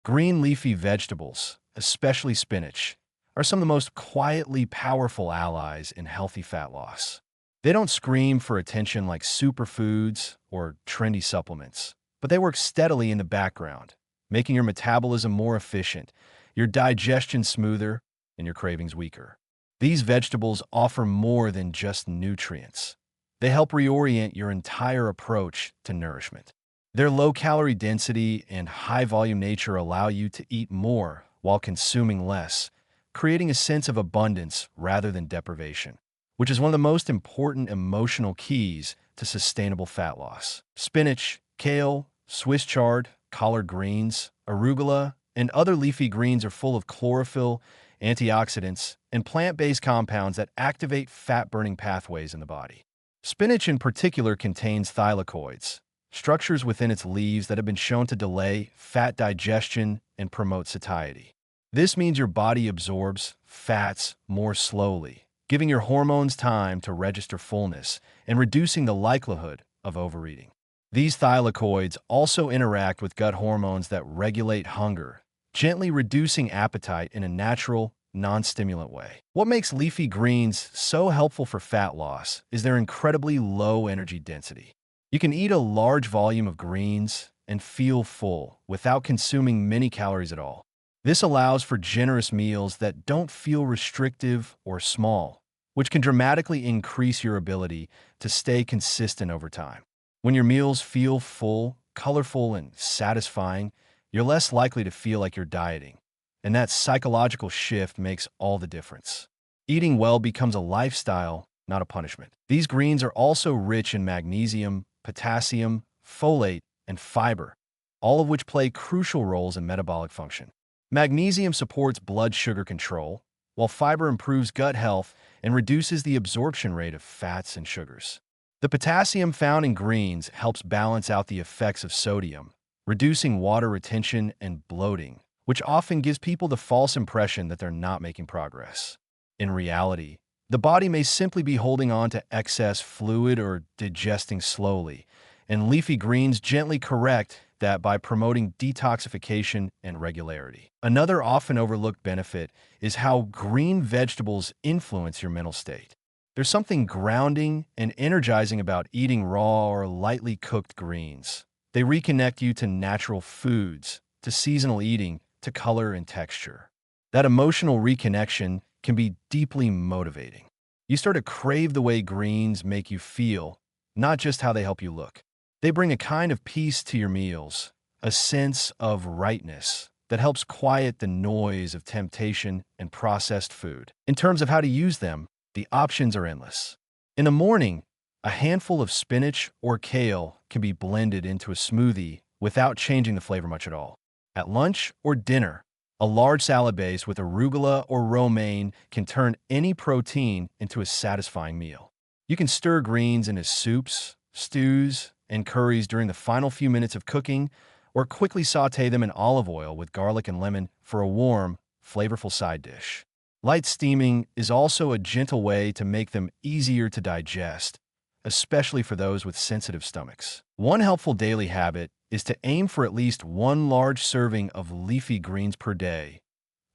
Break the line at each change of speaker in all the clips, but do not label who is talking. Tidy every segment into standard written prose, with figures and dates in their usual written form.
Green leafy vegetables, especially spinach, are some of the most quietly powerful allies in healthy fat loss. They don't scream for attention like superfoods or trendy supplements, but they work steadily in the background, making your metabolism more efficient, your digestion smoother, and your cravings weaker. These vegetables offer more than just nutrients. They help reorient your entire approach to nourishment. Their low-calorie density and high-volume nature allow you to eat more while consuming less, creating a sense of abundance rather than deprivation, which is one of the most important emotional keys to sustainable fat loss. Spinach, kale, Swiss chard, collard greens, arugula, and other leafy greens are full of chlorophyll, antioxidants, and plant-based compounds that activate fat-burning pathways in the body. Spinach in particular contains thylakoids, structures within its leaves that have been shown to delay fat digestion and promote satiety. This means your body absorbs fats more slowly, giving your hormones time to register fullness and reducing the likelihood of overeating. These thylakoids also interact with gut hormones that regulate hunger, gently reducing appetite in a natural, non-stimulant way. What makes leafy greens so helpful for fat loss is their incredibly low energy density. You can eat a large volume of greens and feel full without consuming many calories at all. This allows for generous meals that don't feel restrictive or small, which can dramatically increase your ability to stay consistent over time. When your meals feel full, colorful, and satisfying, you're less likely to feel like you're dieting, and that psychological shift makes all the difference. Eating well becomes a lifestyle, not a punishment. These greens are also rich in magnesium, potassium, folate, and fiber, all of which play crucial roles in metabolic function. Magnesium supports blood sugar control, while fiber improves gut health and reduces the absorption rate of fats and sugars. The potassium found in greens helps balance out the effects of sodium, reducing water retention and bloating, which often gives people the false impression that they're not making progress. In reality, the body may simply be holding on to excess fluid or digesting slowly, and leafy greens gently correct that by promoting detoxification and regularity. Another often overlooked benefit is how green vegetables influence your mental state. There's something grounding and energizing about eating raw or lightly cooked greens. They reconnect you to natural foods, to seasonal eating, to color and texture. That emotional reconnection can be deeply motivating. You start to crave the way greens make you feel, not just how they help you look. They bring a kind of peace to your meals, a sense of rightness that helps quiet the noise of temptation and processed food. In terms of how to use them, the options are endless. In the morning, a handful of spinach or kale can be blended into a smoothie without changing the flavor much at all. At lunch or dinner, a large salad base with arugula or romaine can turn any protein into a satisfying meal. You can stir greens into soups, stews, and curries during the final few minutes of cooking, or quickly saute them in olive oil with garlic and lemon for a warm, flavorful side dish. Light steaming is also a gentle way to make them easier to digest, especially for those with sensitive stomachs. One helpful daily habit is to aim for at least one large serving of leafy greens per day,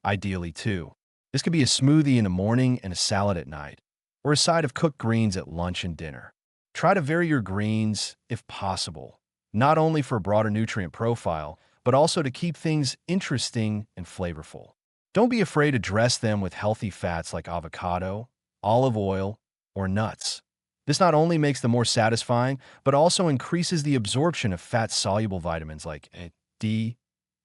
ideally two. This could be a smoothie in the morning and a salad at night, or a side of cooked greens at lunch and dinner. Try to vary your greens if possible, not only for a broader nutrient profile, but also to keep things interesting and flavorful. Don't be afraid to dress them with healthy fats like avocado, olive oil, or nuts. This not only makes them more satisfying, but also increases the absorption of fat-soluble vitamins like D,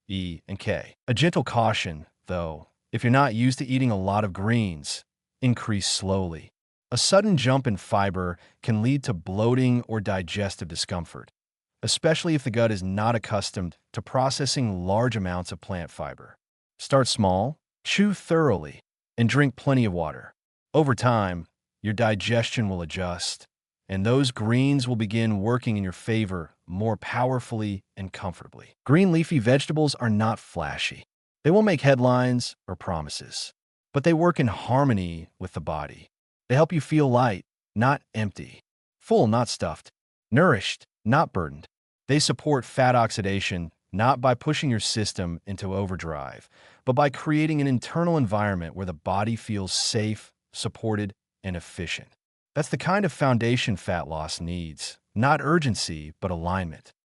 E, and K. A gentle caution, though, if you're not used to eating a lot of greens, increase slowly. A sudden jump in fiber can lead to bloating or digestive discomfort, especially if the gut is not accustomed to processing large amounts of plant fiber. Start small, chew thoroughly, and drink plenty of water. Over time, your digestion will adjust, and those greens will begin working in your favor more powerfully and comfortably. Green leafy vegetables are not flashy. They won't make headlines or promises, but they work in harmony with the body. They help you feel light, not empty, full, not stuffed, nourished, not burdened. They support fat oxidation, not by pushing your system into overdrive, but by creating an internal environment where the body feels safe, supported, and efficient. That's the kind of foundation fat loss needs, not urgency, but alignment.